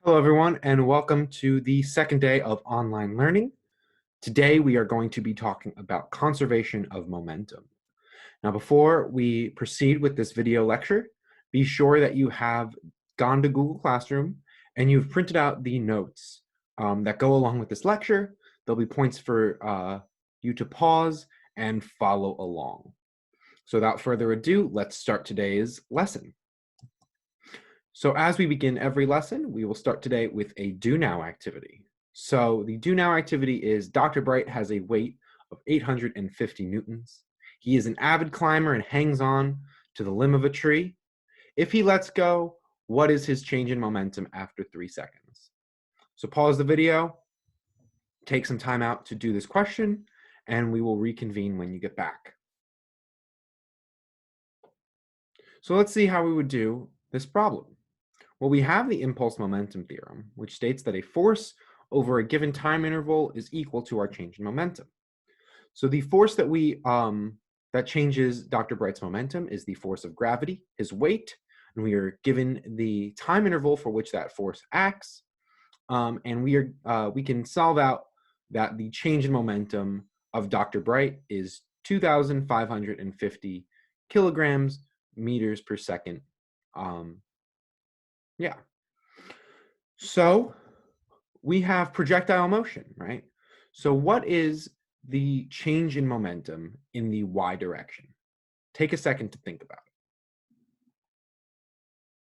Hello, everyone, and welcome to the second day of online learning. Today, we are going to be talking about conservation of momentum. Now, before we proceed with this video lecture, be sure that you have gone to Google Classroom and you've printed out the notes that go along with this lecture. There'll be points for you to pause and follow along. So without further ado, let's start today's lesson. So as we begin every lesson, we will start today with a do now activity. So the do now activity is Dr. Bright has a weight of 850 newtons. He is an avid climber and hangs on to the limb of a tree. If he lets go, what is his change in momentum after 3 seconds? So pause the video, take some time out to do this question, and we will reconvene when you get back. So let's see how we would do this problem. Well, we have the impulse momentum theorem, which states that a force over a given time interval is equal to our change in momentum. So the force that changes Dr. Bright's momentum is the force of gravity, his weight, and we are given the time interval for which that force acts, and we can solve out that the change in momentum of Dr. Bright is 2,550 kilograms meters per second. Yeah. So we have projectile motion, right? So what is the change in momentum in the y direction? Take a second to think about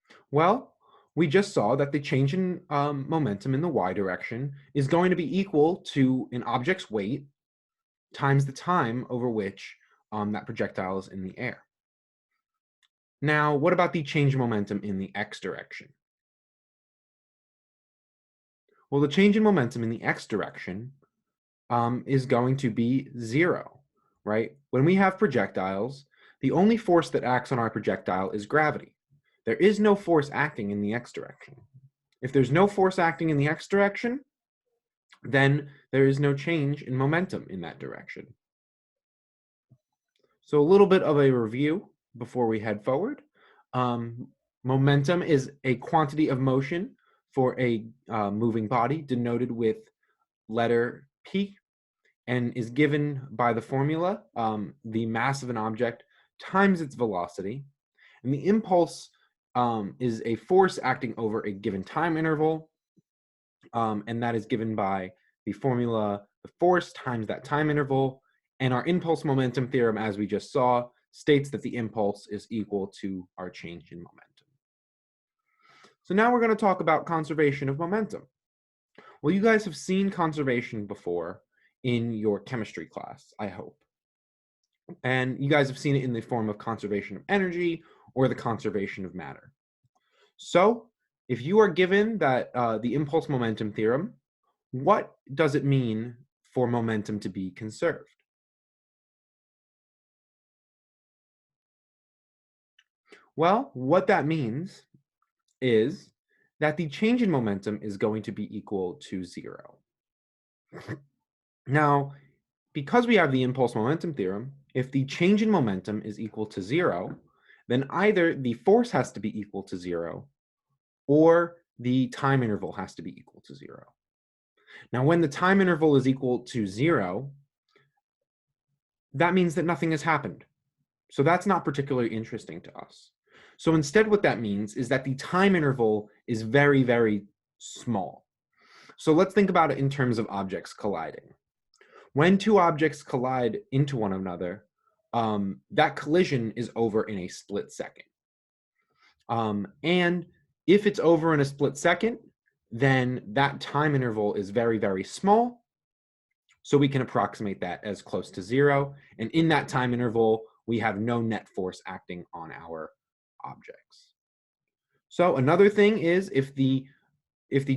it. Well, we just saw that the change in momentum in the y direction is going to be equal to an object's weight times the time over which that projectile is in the air. Now, what about the change in momentum in the x direction? Well, the change in momentum in the x direction is going to be 0, right? When we have projectiles, the only force that acts on our projectile is gravity. There is no force acting in the x direction. If there's no force acting in the x direction, then there is no change in momentum in that direction. So a little bit of a review before we head forward. Momentum is a quantity of motion for a moving body denoted with letter P, and is given by the formula, the mass of an object times its velocity. And the impulse is a force acting over a given time interval, and that is given by the formula, the force times that time interval. And our impulse momentum theorem, as we just saw, states that the impulse is equal to our change in momentum. So now we're going to talk about conservation of momentum. Well, you guys have seen conservation before in your chemistry class, I hope. And you guys have seen it in the form of conservation of energy or the conservation of matter. So if you are given that the impulse momentum theorem, what does it mean for momentum to be conserved? Well, what that means is that the change in momentum is going to be equal to 0. Now, because we have the impulse momentum theorem, if the change in momentum is equal to 0, then either the force has to be equal to 0 or the time interval has to be equal to 0. Now, when the time interval is equal to 0, that means that nothing has happened. So that's not particularly interesting to us. So instead, what that means is that the time interval is very, very small. So let's think about it in terms of objects colliding. When two objects collide into one another, that collision is over in a split second. And if it's over in a split second, then that time interval is very, very small. So we can approximate that as close to 0. And in that time interval, we have no net force acting on our objects. So another thing is if the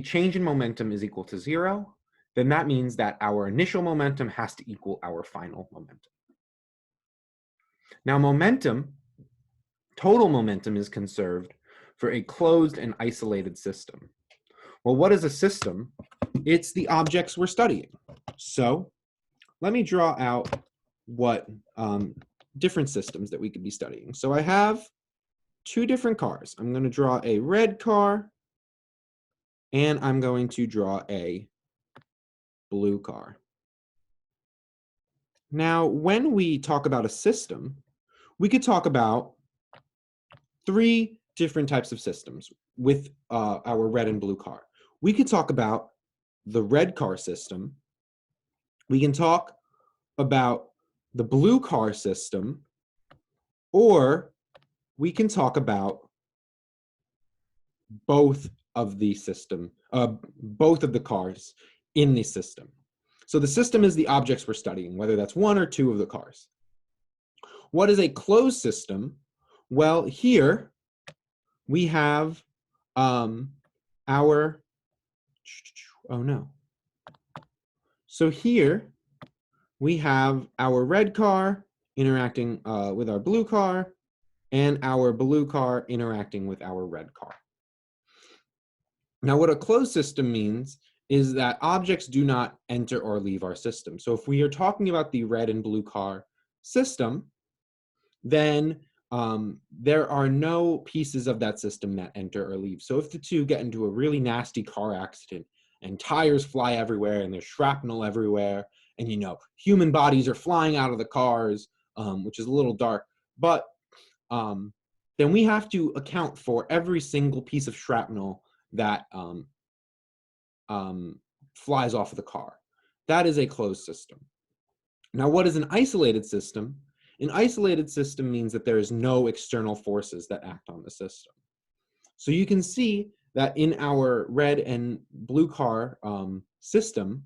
change in momentum is equal to 0, then that means that our initial momentum has to equal our final momentum. Now momentum, total momentum, is conserved for a closed and isolated system. Well, what is a system? It's the objects we're studying. So let me draw out what different systems that we could be studying. So I have two different cars. I'm going to draw a red car and I'm going to draw a blue car. Now, when we talk about a system, we could talk about 3 different types of systems with our red and blue car. We could talk about the red car system. We can talk about the blue car system, or we can talk about both of the cars in the system. So the system is the objects we're studying, whether that's 1 or 2 of the cars. What is a closed system? Well, here we have our, oh no. So here we have our red car interacting with our blue car, and our blue car interacting with our red car. Now, what a closed system means is that objects do not enter or leave our system. So if we are talking about the red and blue car system, then there are no pieces of that system that enter or leave. So if the two get into a really nasty car accident and tires fly everywhere and there's shrapnel everywhere, and human bodies are flying out of the cars, which is a little dark, but then we have to account for every single piece of shrapnel that flies off of the car. That is a closed system. Now, what is an isolated system? An isolated system means that there is no external forces that act on the system. So you can see that in our red and blue car system,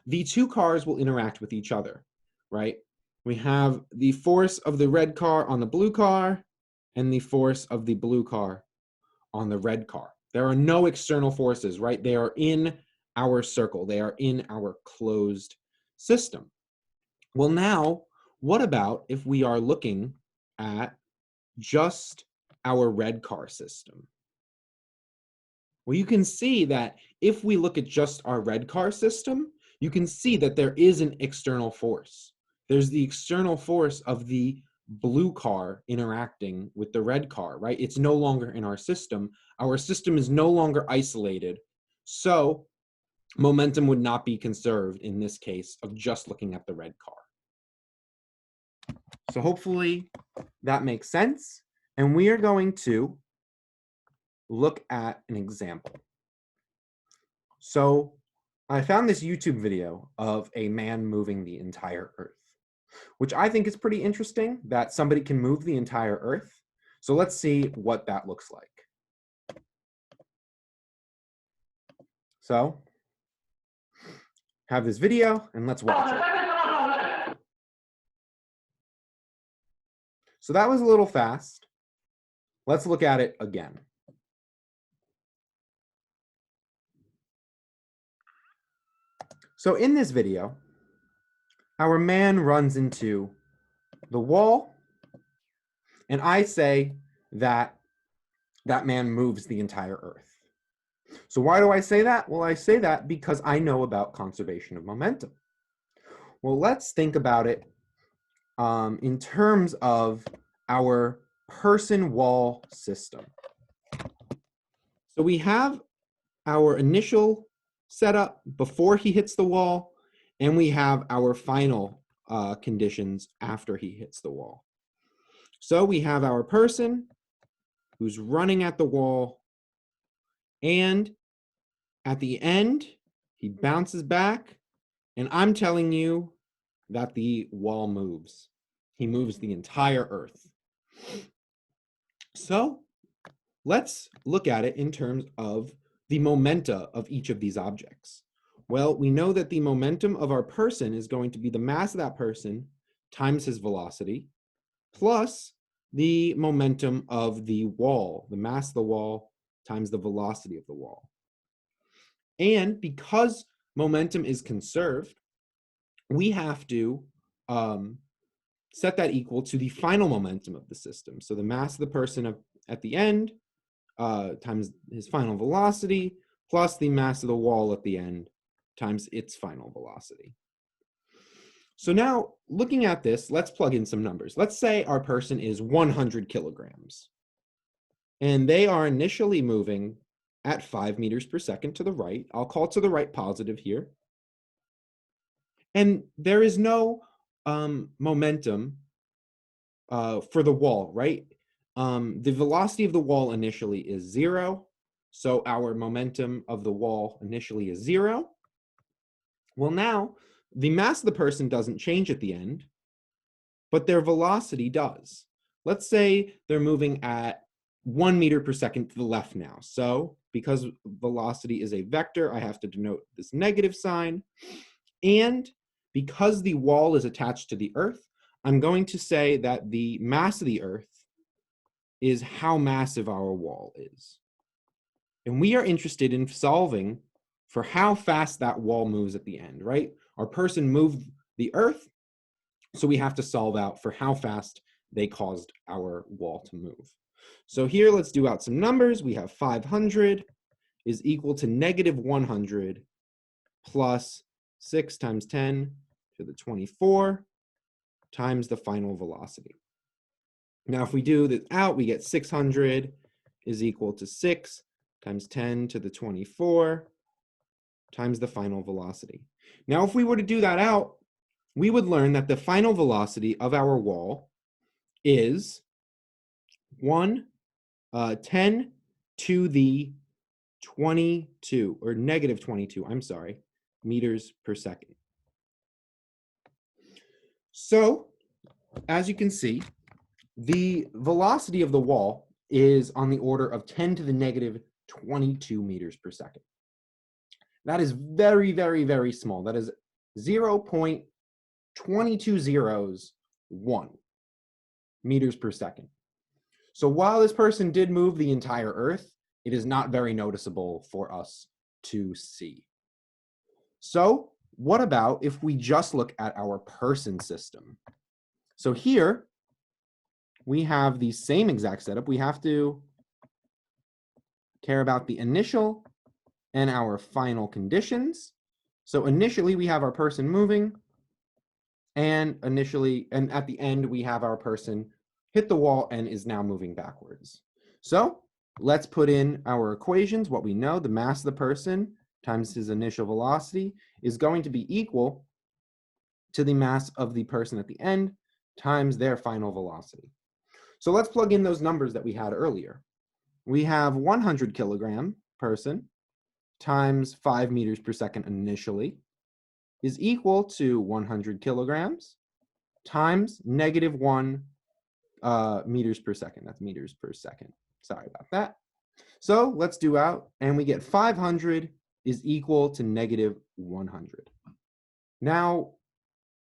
the 2 cars will interact with each other, right? We have the force of the red car on the blue car and the force of the blue car on the red car. There are no external forces, right? They are in our circle. They are in our closed system. Well, now, what about if we are looking at just our red car system? Well, you can see that if we look at just our red car system, you can see that there is an external force. There's the external force of the blue car interacting with the red car, right? It's no longer in our system. Our system is no longer isolated. So momentum would not be conserved in this case of just looking at the red car. So hopefully that makes sense. And we are going to look at an example. So I found this YouTube video of a man moving the entire Earth, which I think is pretty interesting that somebody can move the entire Earth. So let's see what that looks like. So have this video and let's watch it. So that was a little fast. Let's look at it again. So in this video, our man runs into the wall, and I say that that man moves the entire Earth. So why do I say that? Well, I say that because I know about conservation of momentum. Well, let's think about it in terms of our person wall system. So we have our initial setup before he hits the wall, and we have our final conditions after he hits the wall. So we have our person who's running at the wall, and at the end, he bounces back, and I'm telling you that the wall moves. He moves the entire Earth. So let's look at it in terms of the momenta of each of these objects. Well, we know that the momentum of our person is going to be the mass of that person times his velocity, plus the momentum of the wall, the mass of the wall times the velocity of the wall. And because momentum is conserved, we have to set that equal to the final momentum of the system. So the mass of the person at the end times his final velocity plus the mass of the wall at the end times its final velocity. So now, looking at this, let's plug in some numbers. Let's say our person is 100 kilograms, and they are initially moving at 5 meters per second to the right. I'll call to the right positive here. And there is no momentum for the wall, right? The velocity of the wall initially is 0. So our momentum of the wall initially is 0. Well, now the mass of the person doesn't change at the end, but their velocity does. Let's say they're moving at 1 meter per second to the left now. So because velocity is a vector, I have to denote this negative sign. And because the wall is attached to the Earth, I'm going to say that the mass of the Earth is how massive our wall is. And we are interested in solving for how fast that wall moves at the end, right? Our person moved the Earth, so we have to solve out for how fast they caused our wall to move. So here, let's do out some numbers. We have 500 is equal to negative 100 plus 6 times 10 to the 24 times the final velocity. Now, if we do this out, we get 600 is equal to 6 times 10 to the 24 times the final velocity. Now, if we were to do that out, we would learn that the final velocity of our wall is 10 to the 22, or negative 22, I'm sorry, meters per second. So, as you can see, the velocity of the wall is on the order of 10 to the negative 22 meters per second. That is very, very, very small. That is 0.22001 meters per second. So while this person did move the entire Earth, it is not very noticeable for us to see. So what about if we just look at our person system? So here, we have the same exact setup. We have to care about the initial and our final conditions. So initially, we have our person moving, and at the end, we have our person hit the wall and is now moving backwards. So let's put in our equations. What we know, the mass of the person times his initial velocity is going to be equal to the mass of the person at the end times their final velocity. So let's plug in those numbers that we had earlier. We have 100 kilogram person times 5 meters per second initially is equal to 100 kilograms times negative 1 meters per second. That's meters per second. Sorry about that. So let's do out, and we get 500 is equal to negative 100. Now,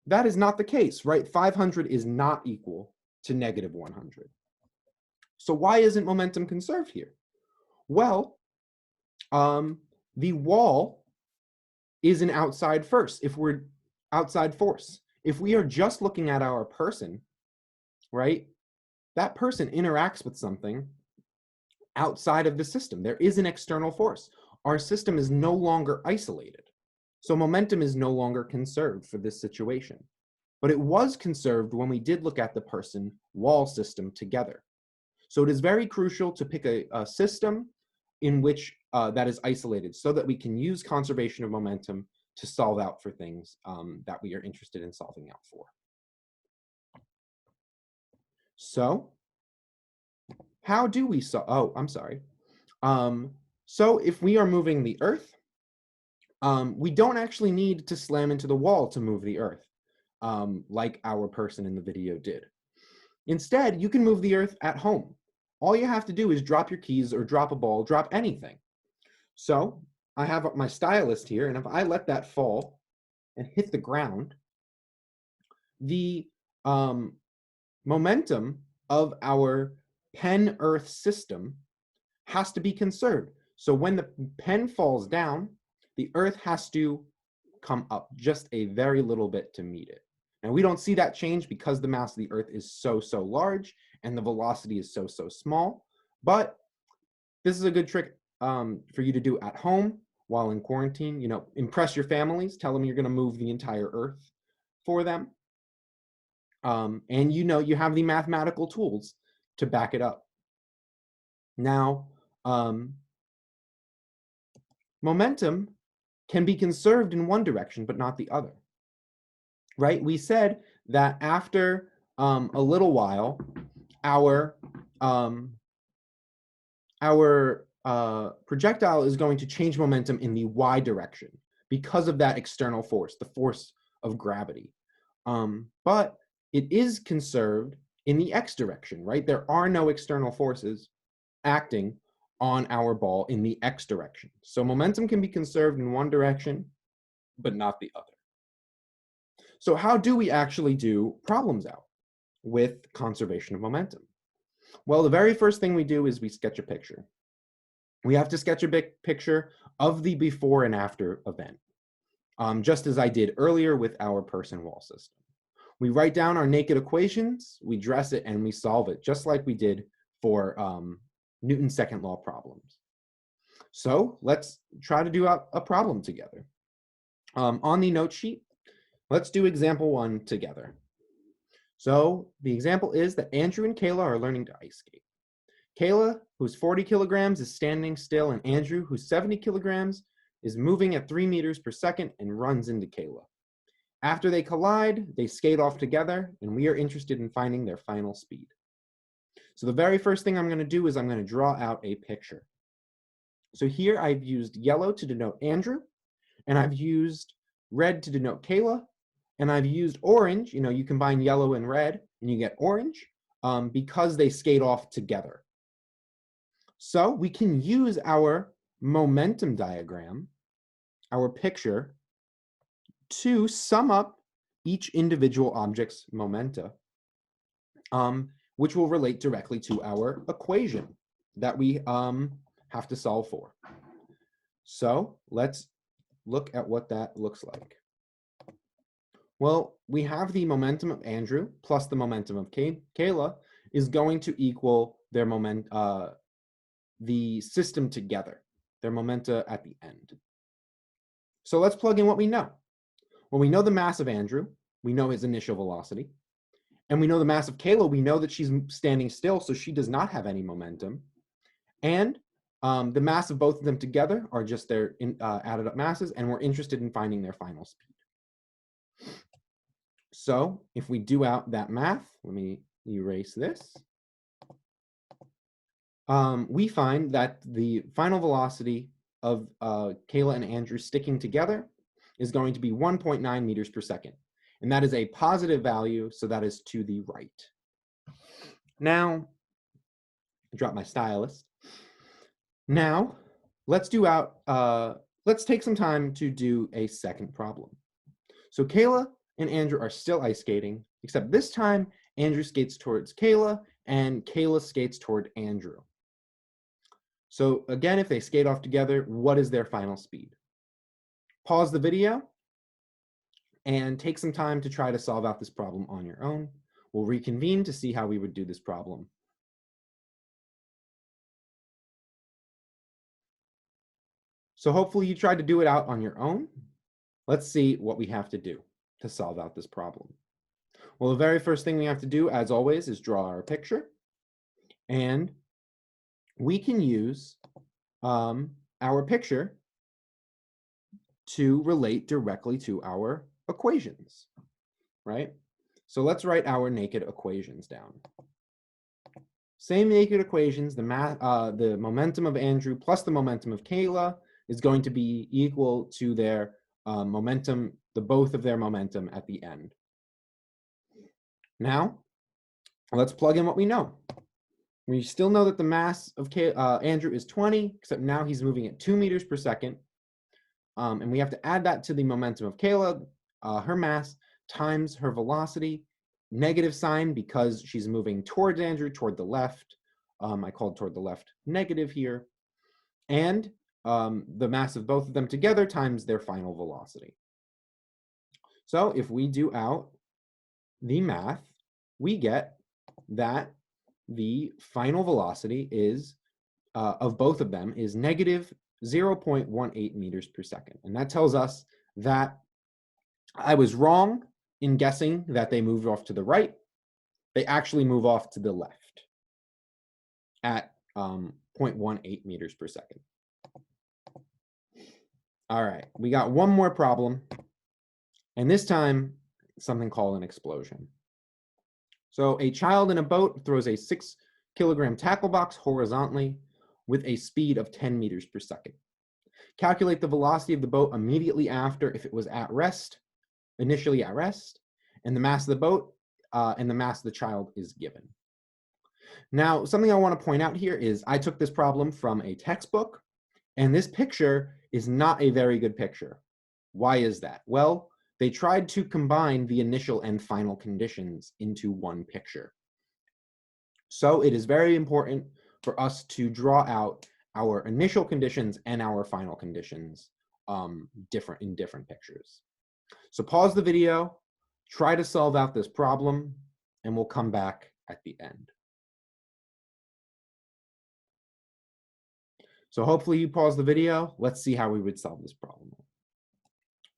that is not the case, right? 500 is not equal to negative 100. So why isn't momentum conserved here? Well, the wall is an outside force. If we are just looking at our person, right? That person interacts with something outside of the system. There is an external force. Our system is no longer isolated. So momentum is no longer conserved for this situation. But it was conserved when we did look at the person wall system together. So it is very crucial to pick a system in which that is isolated so that we can use conservation of momentum to solve out for things that we are interested in solving out for. So how do we solve? Oh, I'm sorry. So if we are moving the Earth, we don't actually need to slam into the wall to move the Earth, like our person in the video did. Instead, you can move the Earth at home. All you have to do is drop your keys or drop a ball, drop anything. So I have my stylus here, and if I let that fall and hit the ground, the momentum of our pen Earth system has to be conserved. So when the pen falls down, the Earth has to come up just a very little bit to meet it. Now, we don't see that change because the mass of the Earth is so large and the velocity is so small. But this is a good trick for you to do at home while in quarantine. You know, impress your families, tell them you're going to move the entire Earth for them. And you know, you have the mathematical tools to back it up. Now, momentum can be conserved in one direction, but not the other, right? We said that after a little while, our projectile is going to change momentum in the y direction because of that external force, the force of gravity. But it is conserved in the x direction, right? There are no external forces acting on our ball in the x direction. So momentum can be conserved in one direction, but not the other. So how do we actually do problems out with conservation of momentum? Well, the very first thing we do is we sketch a picture. We have to sketch a big picture of the before and after event, just as I did earlier with our person wall system. We write down our naked equations, we dress it, and we solve it, just like we did for Newton's second law problems. So let's try to do a problem together. On the note sheet, let's do example 1 together. So the example is that Andrew and Kayla are learning to ice skate. Kayla, who's 40 kilograms, is standing still, and Andrew, who's 70 kilograms, is moving at 3 meters per second and runs into Kayla. After they collide, they skate off together, and we are interested in finding their final speed. So the very first thing I'm going to do is I'm going to draw out a picture. So here I've used yellow to denote Andrew, and I've used red to denote Kayla, and I've used orange. You know, you combine yellow and red, and you get orange because they skate off together. So we can use our momentum diagram, our picture, to sum up each individual object's momenta, which will relate directly to our equation that we have to solve for. So let's look at what that looks like. Well, we have the momentum of Andrew plus the momentum of Kayla is going to equal their the system together, their momenta at the end. So let's plug in what we know. Well, we know the mass of Andrew, we know his initial velocity, and we know the mass of Kayla. We know that she's standing still, so she does not have any momentum. And the mass of both of them together are just their added up masses, and we're interested in finding their final speed. So if we do out that math, let me erase this. We find that the final velocity of Kayla and Andrew sticking together is going to be 1.9 meters per second. And that is a positive value, so that is to the right. Now, drop my stylus. Now, let's take some time to do a second problem. So Kayla and Andrew are still ice skating, except this time Andrew skates towards Kayla and Kayla skates toward Andrew. So again, if they skate off together, what is their final speed? Pause the video and take some time to try to solve out this problem on your own. We'll reconvene to see how we would do this problem. So hopefully you tried to do it out on your own. Let's see what we have to do to solve out this problem. Well, the very first thing we have to do, as always, is draw our picture. And we can use our picture to relate directly to our equations, right? So let's write our naked equations down. Same naked equations, the momentum of Andrew plus the momentum of Kayla is going to be equal to their momentum, both of their momentum at the end. Now, let's plug in what we know. We still know that the mass of Andrew is 20, except now he's moving at 2 meters per second. And we have to add that to the momentum of Kayla, her mass times her velocity, negative sign because she's moving towards Andrew, toward the left. I called toward the left negative here. And the mass of both of them together times their final velocity. So if we do out the math, we get that the final velocity is of both of them is negative 0.18 meters per second. And that tells us that I was wrong in guessing that they moved off to the right. They actually move off to the left at 0.18 meters per second. All right, we got one more problem, and this time something called an explosion. So a child in a boat throws a 6-kilogram tackle box horizontally with a speed of 10 meters per second. Calculate the velocity of the boat immediately after if it was at rest, initially at rest, and the mass of the boat and the mass of the child is given. Now, something I want to point out here is I took this problem from a textbook, and this picture is not a very good picture. Why is that? Well, they tried to combine the initial and final conditions into one picture. So it is very important for us to draw out our initial conditions and our final conditions in different pictures. So pause the video, try to solve out this problem, and we'll come back at the end. So hopefully you pause the video. Let's see how we would solve this problem.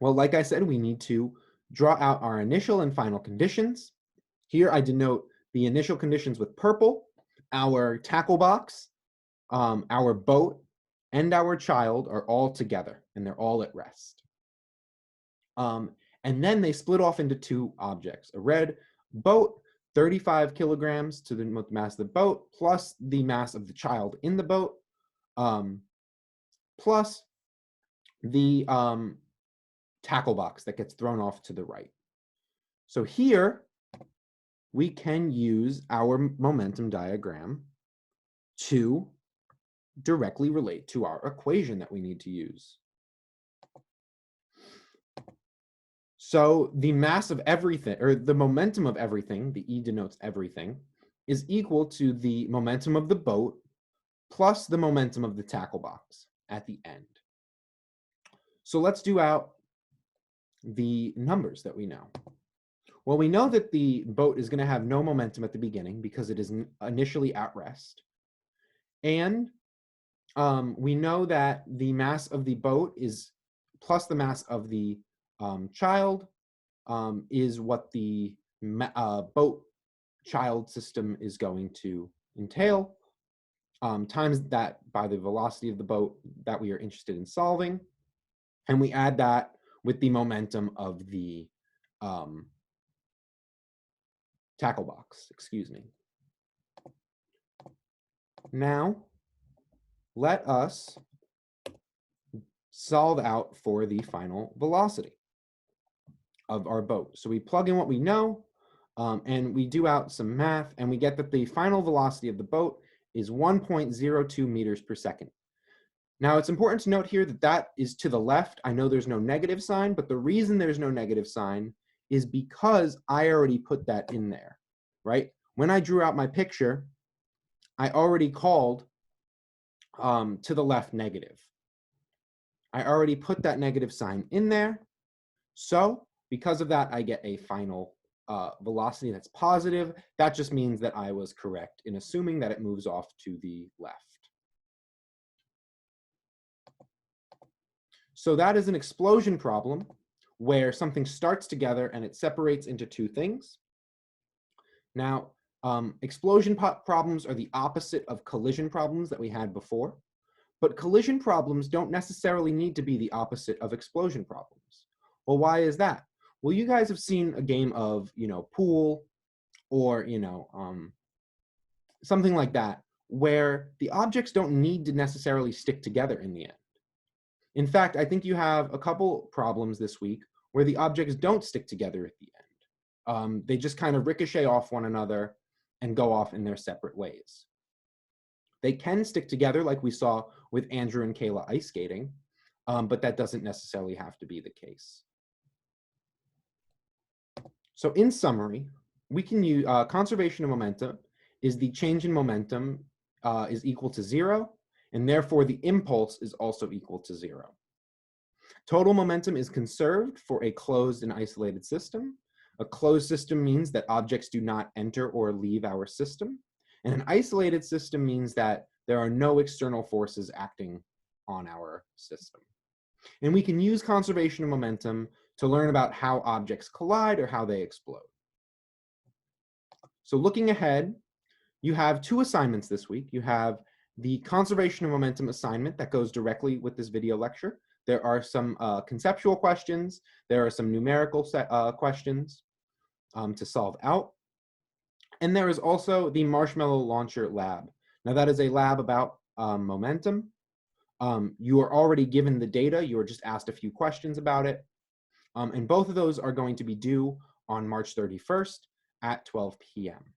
Well, like I said, we need to draw out our initial and final conditions. Here I denote the initial conditions with purple. Our tackle box, our boat, and our child are all together, and they're all at rest. And then they split off into two objects. A red boat, 35 kilograms to the mass of the boat, plus the mass of the child in the boat, plus the tackle box that gets thrown off to the right. So here, we can use our momentum diagram to directly relate to our equation that we need to use. So the mass of everything, or the momentum of everything, the E denotes everything, is equal to the momentum of the boat plus the momentum of the tackle box at the end. So let's do out the numbers that we know. Well, we know that the boat is going to have no momentum at the beginning because it is initially at rest. And we know that the mass of the boat is plus the mass of the child is what the boat child system is going to entail, times that by the velocity of the boat that we are interested in solving. And we add that with the momentum of the tackle box, excuse me. Now, let us solve out for the final velocity of our boat. So we plug in what we know, and we do out some math, and we get that the final velocity of the boat is 1.02 meters per second. Now, it's important to note here that that is to the left. I know there's no negative sign, but the reason there's no negative sign is because I already put that in there, right? When I drew out my picture, I already called to the left negative. I already put that negative sign in there. So because of that, I get a final velocity that's positive. That just means that I was correct in assuming that it moves off to the left. So that is an explosion problem where something starts together and it separates into two things. Now, explosion problems are the opposite of collision problems that we had before, but collision problems don't necessarily need to be the opposite of explosion problems. Well, why is that? Well, you guys have seen a game of, pool or, something like that, where the objects don't need to necessarily stick together in the end. In fact, I think you have a couple problems this week where the objects don't stick together at the end. They just kind of ricochet off one another and go off in their separate ways. They can stick together like we saw with Andrew and Kayla ice skating, but that doesn't necessarily have to be the case. So in summary, we can use conservation of momentum is the change in momentum is equal to 0, and therefore the impulse is also equal to 0. Total momentum is conserved for a closed and isolated system. A closed system means that objects do not enter or leave our system. And an isolated system means that there are no external forces acting on our system. And we can use conservation of momentum to learn about how objects collide or how they explode. So looking ahead, you have two assignments this week. You have The conservation of momentum assignment that goes directly with this video lecture. There are some conceptual questions. There are some numerical questions to solve out. And there is also the Marshmallow Launcher Lab. Now that is a lab about momentum. You are already given the data. You are just asked a few questions about it. And both of those are going to be due on March 31st at 12 p.m.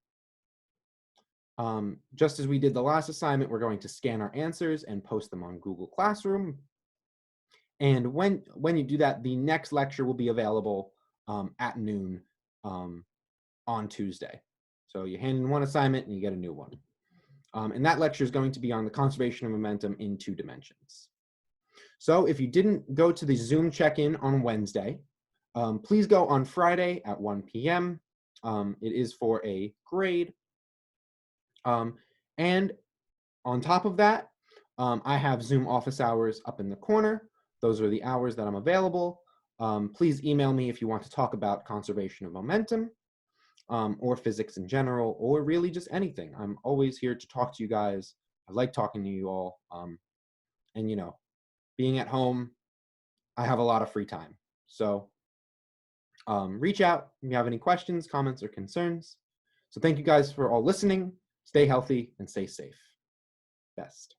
Just as we did the last assignment, we're going to scan our answers and post them on Google Classroom. And when you do that, the next lecture will be available at noon on Tuesday. So you hand in one assignment and you get a new one. And that lecture is going to be on the conservation of momentum in 2 dimensions. So if you didn't go to the Zoom check-in on Wednesday, please go on Friday at 1 p.m. It is for a grade. And on top of that, I have Zoom office hours up in the corner. Those are the hours that I'm available. Please email me if you want to talk about conservation of momentum or physics in general, or really just anything. I'm always here to talk to you guys. I like talking to you all. And you know, being at home, I have a lot of free time. So reach out if you have any questions, comments, or concerns. So thank you guys for all listening. Stay healthy and stay safe. Best.